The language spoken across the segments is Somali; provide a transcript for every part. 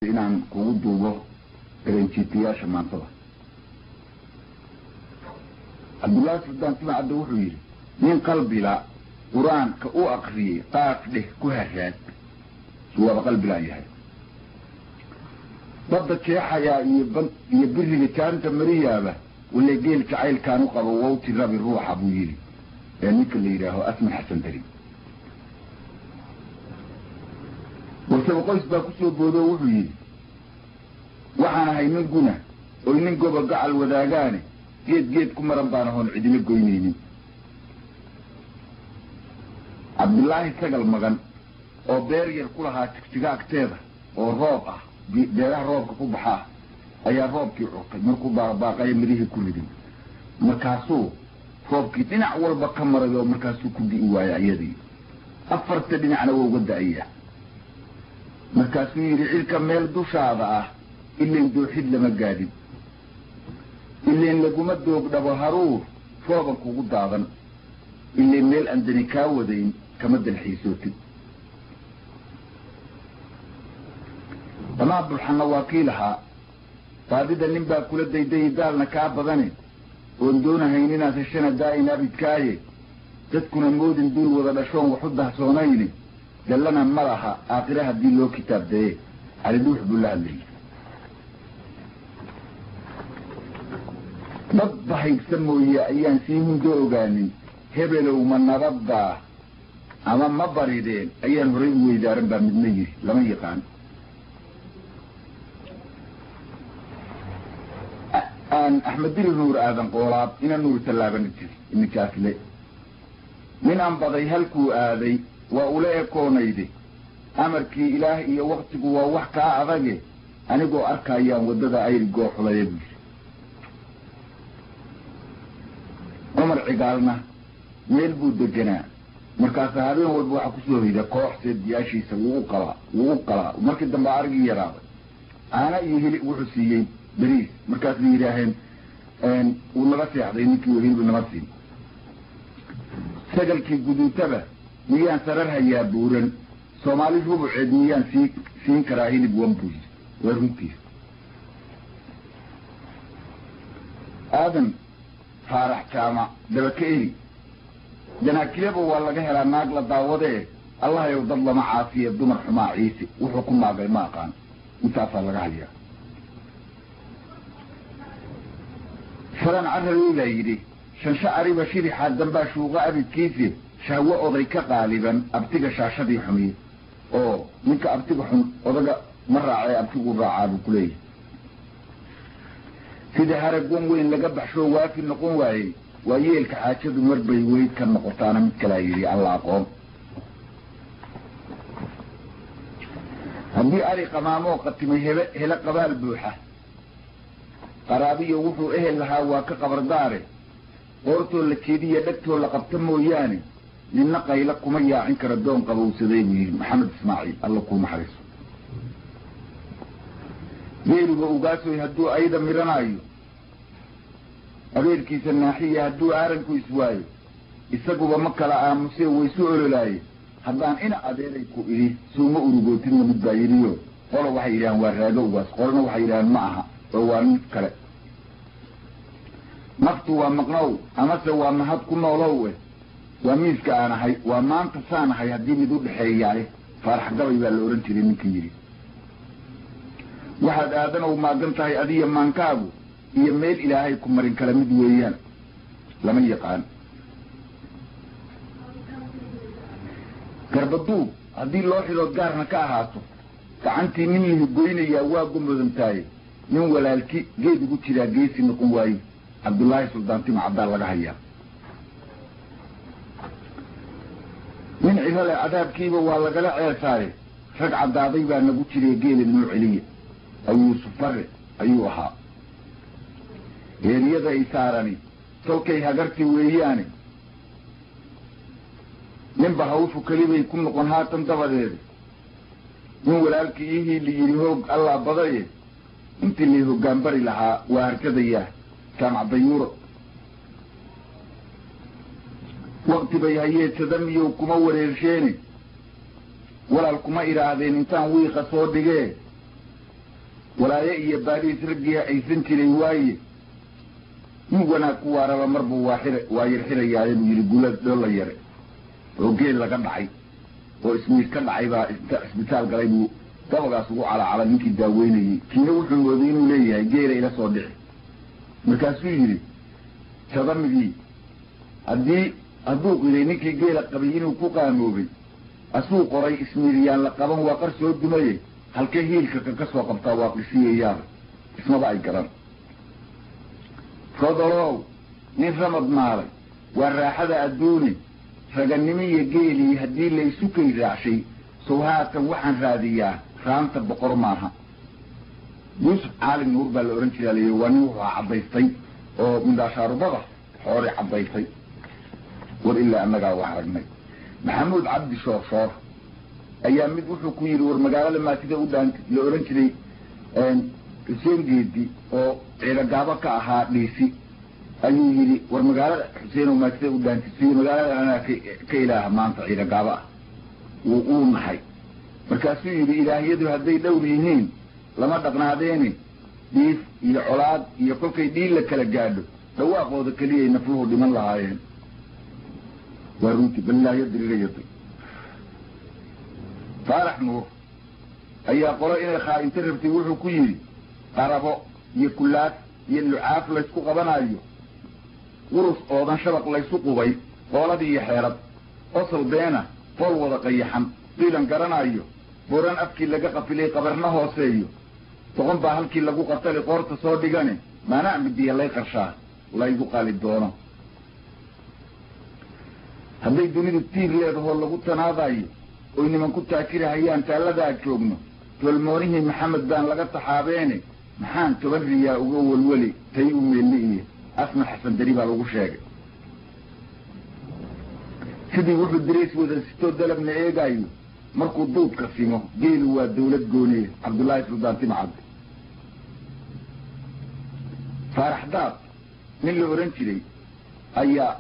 inaan kugu duubo garantiyaasha maantada. Abdullah Sultan Timacadda wuxuu yiri nin qalbila quraanka u aqriyay qaaf dheh ku haraad suuba qalbila yahay dadka jeexaya iyo biriga taanta mariyaaba wala geel jacayl kaanu qabo wawti rabi ruuxa buu yiri ninka la yiraahdo Asma Xasan Dari وسبب قيس باكسو بودو وحيي وحانا هاي من قنا ومن قبل قاع الوذاقاني جيد كمران بانا هون عدين قوينيني عبد الله سقل مغان او بيرير كلها تكتقا كتابة او روبة بيراه روبة كوبحاه ايا روب كي عقل مركو باقايا مريه كل دي مركاسو روب كي تنع والبقى مرة مركاسو كل دي اوايا ايادي افرت دين على وقد اياه markaasuu yiri ilka meel dushaada ah ilaa dooxid lama gaadin ilaa laguma doog dhabo haruur fooban kugu daadan ilaa meel andani ka wadayn kama dalxiisootid ama bulxana wakiilaha taadida nin baa kula dayday daalna ka badane oo doonahayn inaad heshana daa'ina bidkaaye dadkuna moodin dul wada dhashoon waxu dahsoonayni دلنا مرها آخرها دي لو كتاب ده على دوح بالله اللي نضح يسموا هي أيان سيهم دوغاني هبلوا من نرضى أما مبريدين أيان هريبوا إذا ربا من نجي لما يقان أن أحمد دير النور آذن قولاب إن النور تلابا نتر إنك أكلي من أنبضي هلكو آذي وأولئك كونيدي أمركي إلهي وقتك ووحكا أغاقي أنا قو أركا أيام وددا أيري قو حليب عمر عقالنا ميلبو دجنا مركز هذين والبوحة كسوهي دا كوح سيد ياشيسا ووقلا ومركز دنبا أرقي يراب أنا يهيلي وحسيين بريس مركز ليراهن ونغسي عضينيكي وهيل بنغسي سجل كي قدو تبه ميان سررها يا بورن سومالي هو بعد ميان سين كراهين بوامبوز ورمكيس آدم فارح كاما دبكيري جنا كليبو والله جهلا ناقل الدعوة الله يوضل ما عافية دمر حما عيسي وحكم ما بي ما قان متافر لك عليها فلان عرلو ليدي شنشعري بشيري حاد دنبا شوغا أبي كيسي شهوة أضيك غالبا أبتغى شاشدي حميد أو منك أبتغى أضيك مرة عي أبتغى الرعاب كليه سيدي هارقون وين لقبح شو وافي النقون واي وييلك حاجد مربي ويد كان نقطانا متكلايري الله قوم هندي أري قمامو قتمي هلا قبال بوحة قرابي وفو إهل لها وكقبر داري قرطو لكيدي يدكتو لقبتمو ياني لنقى لكم يا عنك ردون قبو سيدي محمد اسماعيل الله كو محرس غير بوغاسو يهدو ايضا ميرانايو غير كيس الناحية يهدو ارنكو يسواي يساقوا بمكة لآمسي ويسوعوا لاي حدان انا اديريكو اليه سوما اروغوتين مدبايريو قولوا وحي الان وراغو بس قولنا وحي الان معها ووان كلا نفتو ومقنو امسا ومهد كنا ولوه وميسك أنا هاي وما أنت سانا هاي هديني دود حيي عليه فرح قبل بالأورنتي لمن كيري واحد آدنا وما قمت هاي أذية مانكابو يميل إلى هاي كمرين كلامي دويان لمن يقان كربطوب هدي اللوحي لو قارنا كاهاتو كعنتي مني هقوين يواقم بذنتاي من ولالكي جيد قلت لا جيسي نقوم واي عبد الله سلطان تيمعدة الله هيا من عفل عذاب كيبا والله قلع عيساري رقع الضاضيبا نقوتش لي قيل النوع عليا أو يوسف فرق أيوها هيريضا إسارني توكي هقرتي ويهياني ننبا هوفو كليبا يكون نقون هاتم دفدير من ولالك إيهي اللي يريهوك الله بضيه انت اللي هو قنبري لها وهركذا إياه كان عضيورك وقت بيهيئة تدمي وكما وريرشيني ولا الكما إرادين انتان ويقى صودقه ولا يأي باريس رجيها أي سنتي ليواي يوانا كوارا مربو وايرحير يعلم يقول دولا يري وقيل لك دحي واسمي كدحي با اسبيتال قريبو dabagaas ugu cala ninkii daaweynayay kiina wuxuu waday inuu leeyahay geela ila soo dhici markaasuu yidhi sabamigii hadduu qilay ninkii geela qabay inuu ku qaamoobay asuu qoray ismiiriyaan la qaban waa qar soo dumaye halkee hiilka ka soo qabtaa waa qisiyayaaba ismaba ay garan fodolow nin ramad maalay waa raaxada adduune raganimo iyo geelii haddii laysu kay raacshay sow haatan waxaan raadiyaa raanta boqor maaha yuusuf caalin nuur baa la ohan jiraa layidhi waa nin wuxuu caddaystay oo mindhaashaarubada xoore caddaystay war ilaa annagaa wax aragnay maxamuud cabdi shoor ayaa mid wuxuu ku yidhi war magaalada maatida u dhaanti la ohan jiray xuseen geedi oo ciidagaabo ka ahaa dhiisi ayuu yidhi war magaalada xuseen oo maatida u dhaantisiyo magaalada anaa ka ilaaha maanta ciidagaabo ah uu nahay markaasuu yidhi ilaahyadu hadday dhowr yihiin lama dhaqnaadeeni dhiif iyo colaad iyo kolkay dhiil la kala gaadho dhawaaqooda keliyay nafluhu dhiman lahaayeen waa runtii balilaayo dirirayatay faarax nuur ayaa qolo inay khaa'inta rabtay wuxuu ku yidhi qarabo iyo kullaad iyo lucaaf laysku qabanayo qurus oodan shabaq laysu qubay qooladii iyo xeerad qosol beena fool wada qayaxan qiilan garanayo buran afkii laga qafilay qabarna hooseeyo toqon baa halkii lagu qatali qoorta soo dhigane maanaa midiya lay qarshaa laygu qali doono hadday dunidu tiir leedahoo lagu tanaadayo oy niman ku taakirahayaan taalladaa joogno tolmoonihii maxamed baan laga taxaabeene maxaan toban riyaa uga welweli tay u meelli iyo asna xasan dari baa lagu sheegay sidii wuxuu dirays wada sitoo dalabna eegaayo markuu duudka simo geelu waa dawlad gooniye cabdullaahi suldaan timcad faarax daad nin la ohan jiray ayaa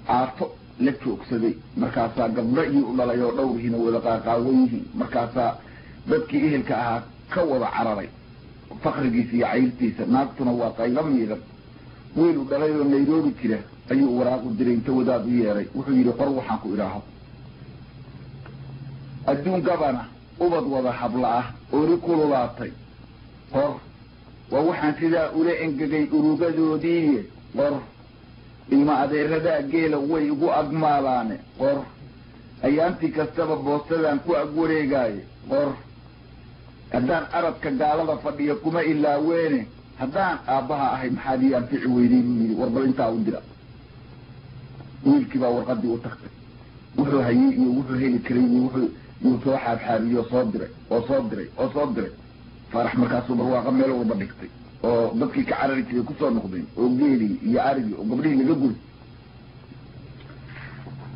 caato la joogsaday markaasaa gabdho iyo u dhalay oo dhowrihiina wada qaaqaawan yihiin markaasaa dadkii ehelka ahaa ka wada cararay fakrigiisa iyo cayrtiisa naagtuna waa qaylo miidan wiil u dhalay oo nairobi jira ayuu waraaq u diray inta wadaad u yeeray wuxuu yidhi qor waxaan ku idhaaho adduun gabana ubad wada habla ah oori kululaatay qor waa waxaan sidaa ula engegay urugadoodiiye qor ilma adeeradaa geela way igu agmaalaane qor ayaantii kastaba boostadan ku ag wareegaaye qor haddaan aradka gaalada fadhiya kuma ilaaweene haddaan aabbaha ahay maxaad ii anfici weynay buu yidhi warbal intaa u dira wiilkii baa warqadii u tagtay wuxuu hayey iyo wuxuu heli karay iyo yuu soo xaabxaabiyo soo diray faarax markaasuu barwaaqa meel walba dhigtay oo dadkii ka carari jiray kusoo noqdeen oo geelii iyo arigii oo gabdhihii laga guri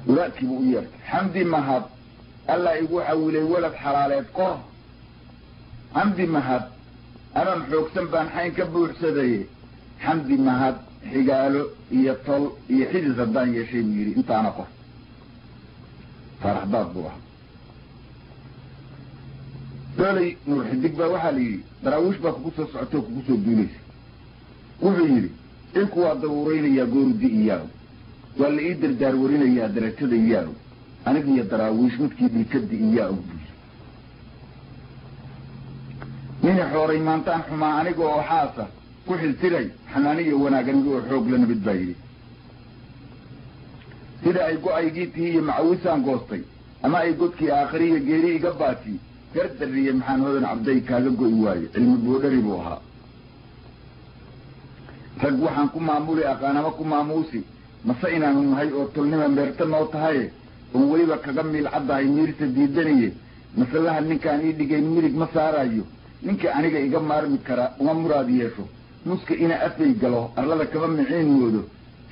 walaadkiibuu u yeertay xamdi mahad allaa igu xawilay walad xalaaleed qor xamdi mahad anan xoogsan baan xayn ka buuxsadaye xamdi mahad xigaalo iyo tol iyo xidis haddaan yeeshay buu yidhi intaana qor faarax daad buu ahaa doolay nuur xidig baa waxaa la yidhi daraawiish baa kugu soo socotoo kugu soo duulaysa wuxuu yidhi inku waa daruuraynayaa goorudi iyaago waa la ii dardaar warinayaa darajada iyaago anigiyo daraawiish midkii dhiikadi iyaago buu yidhi nini xooray maantaan xumaa aniga oo xaasa ku xiltiray xanaaniya wanaaganiga oo xoog la nabid baa yidhi sida ay go-aygii tihi iyo macawisaan goostay ama ay godkii aakhiriya geeri iga baati gardariye maxaan hodan cabday kaaga go'i waaye cilmi boodhari buu ahaa rag waxaan ku maamuli aqaanama ku maamuusi mase inaanu nahay oo tolnima meerta noo tahaye oon weliba kaga miil caddahay miirta diidaniye masalaha ninkaan ii dhigayn mirig ma saarayo ninka aniga iga maarmi karaa uma muraad yeesho muska ina afay galo arlada kama miciin moodo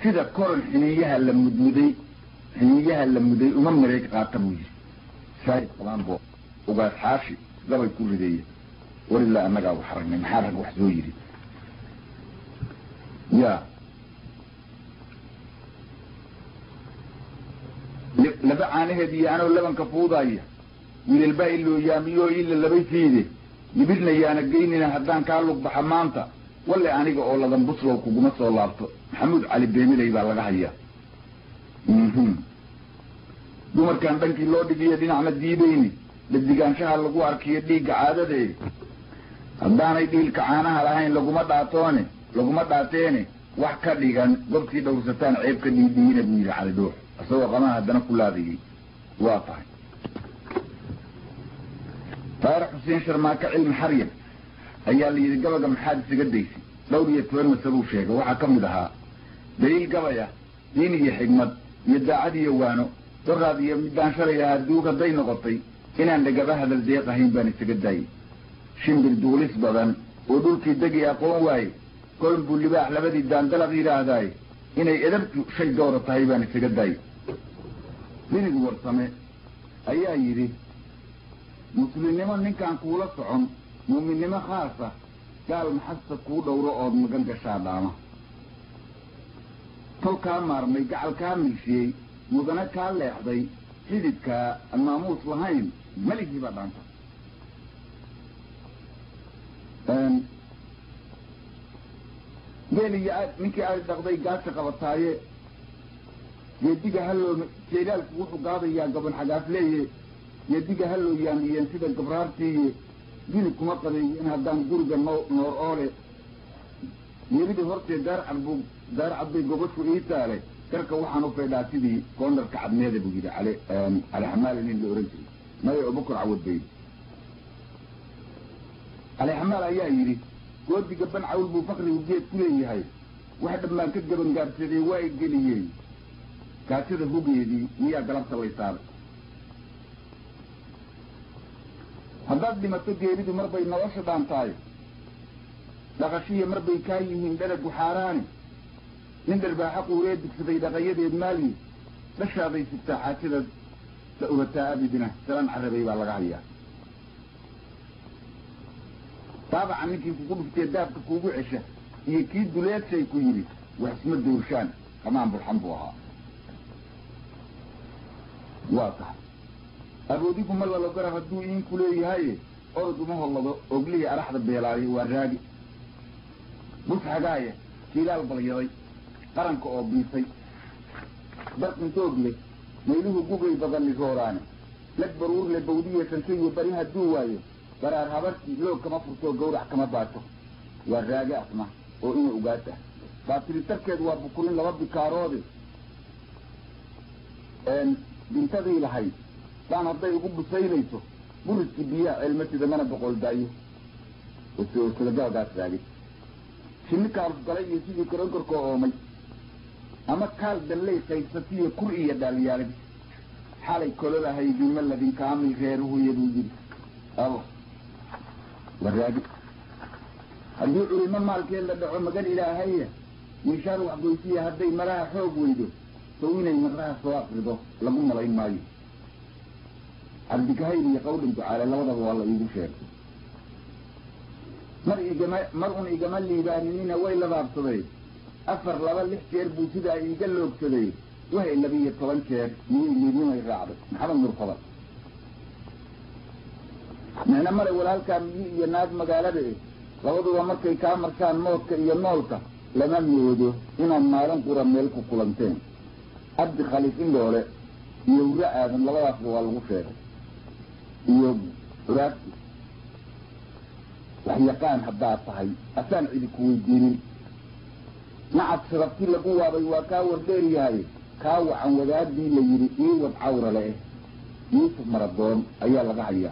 sida koron xiniinyaha la muday uma mareeg qaata buu yidhi saahid qalaanbo ugaas xaashi gabay ku rideeya war ilaa annagaa wax aragnay maxaa rag wax soo yidhi ya laba caanaheed iyo anoo labanka fuudaya wiilalbaa ilooyaamiyoo ila labay fiide يبلنا يانا جيننا هدان كالوك بحمانتا ولا أنيق أولا دن بصلو كوكومت سولارتو محمود علي بيمي ليبا لغا هيا دمر كان دنكي لو ديجي يدين عمد ديبيني لديقان شهر لقو أركي ديق عادة دي هدان يديل كعانها لهين لقو مداتيني وحكا ديقان قبتي دوستان عيب كديدين بنير على دوح أسوى قناها هدنا كلها ديجي واضح طارق حسين شرماكة علم حريم أيها اللي يقبق محادث قديسي دوري يتوين مسلو شيء وحكم لها دليل قبايا ديني حكمت يدعى يوانو تغاد يمدان شريها الدوغة دين غطي إن عند قبا هذا الزيقة هين باني سقداي شمبر دوليس بدن ودولكي دقي أقوم واي كل بولي باح لبدي دان دلغ إلى هداي إن إدبت شيء دورة هيباني سقداي ديني قبر سمي أيها يري مسلمين من كان كولا صعون مؤمنين خاصة قال محسة كولا ورؤود مقنقة شادامة تو كان مارمي قال كامل شيء مدنا كان ليحضي حديدك الناموس لهين ملكي بعدانك قال منك آل دغضي قاسة قبطاية يديك هلو كيلالك وحو قاضي يا قبن حقاف ليه يديك هلو يعني ينسيد القبرارتي دينك مقضي إن هدان قرقا نور أولي يريد هرتي دار عبدي قبطو إيتالي كركا وحانو فيداتي دي كوندر كعب نيدي بجيدي على حمال اللي أورنتي ما يعو بكر عود بي على حمال أيها يري قودي قبن عول بو فقري وجيت كلي هاي واحد ما كدقبن قابسيدي وايد قليين كاتير هوبي دي ويا قلبت ويسار هداد دي متوجه يريد مربي نواشة دانتاي لغشية مربي كاي من دلق وحاراني نندر باحق وريدك سبي دغيدي المالي لش هذا يستاحا كذا لأوبتها أبدنا سلام عربي بالغاية طبعا انك يكون في تداب كوكو عشة يكيد دولات سيكو يري وحسم الدورشان كمان بالحمضوها واضح أروديكم الله لو قرأ فدوئين كلي هاي أردو ما الله أقلي أرحض بيلاي والراقي بس حقاية كيلال بليضي قرنك أو بيصي برق توقلي ميلوه قوقي بضل لزوراني لك برور لبودية سنسي وبريها الدواية برار هبرتي لو كما فرطو قورح كما باتو والراقي أسمع وإنه أقاته باتري تركض وابكولين لربي كارودي بنتظي لحي كان هدى يقوم بسيليته برد كبياء علمتي دمانا بقول دايه وسلقاء قات راقي شنك عرف قلي يسيدي كرنكر كوهومي أما كال دلي قيستيه كرئية داليالك حالي كلها هاي جمال الذين كامل غيره يدوجد الله والراقي هدو علمان مالكين لدعو مقال إلهية ويشار وحبويسية هدي مراها حوق ويدو سوينا يمقراها سواق رضو لقم ملايين مايو عبدك هاي قول تعالى لا وضع والله يدو شير مرء إجمال لي بانينين ويلا باب صدي أفر لبا لحكير بوسيدا يقلوك صدي وهي النبي الطوان شير يمين يرعبك محمد نور خبر نحن مرء ولالك يناد مقالة بي لوضع مركي كامر كان موتك ينولك لمن يودو إنا مالن قرى ميلكو قلنتين عبد خليفين دولي يورا آدم لبا يفضل والغفير يوم راتي وحيقان حبات صحي أسان عيدك ويدينين نعد سربتي لقوة بيواكاور ديري هاي كاو عن وداد دي ليري إيه وبعورة ليه يوسف مردون أيها لغاية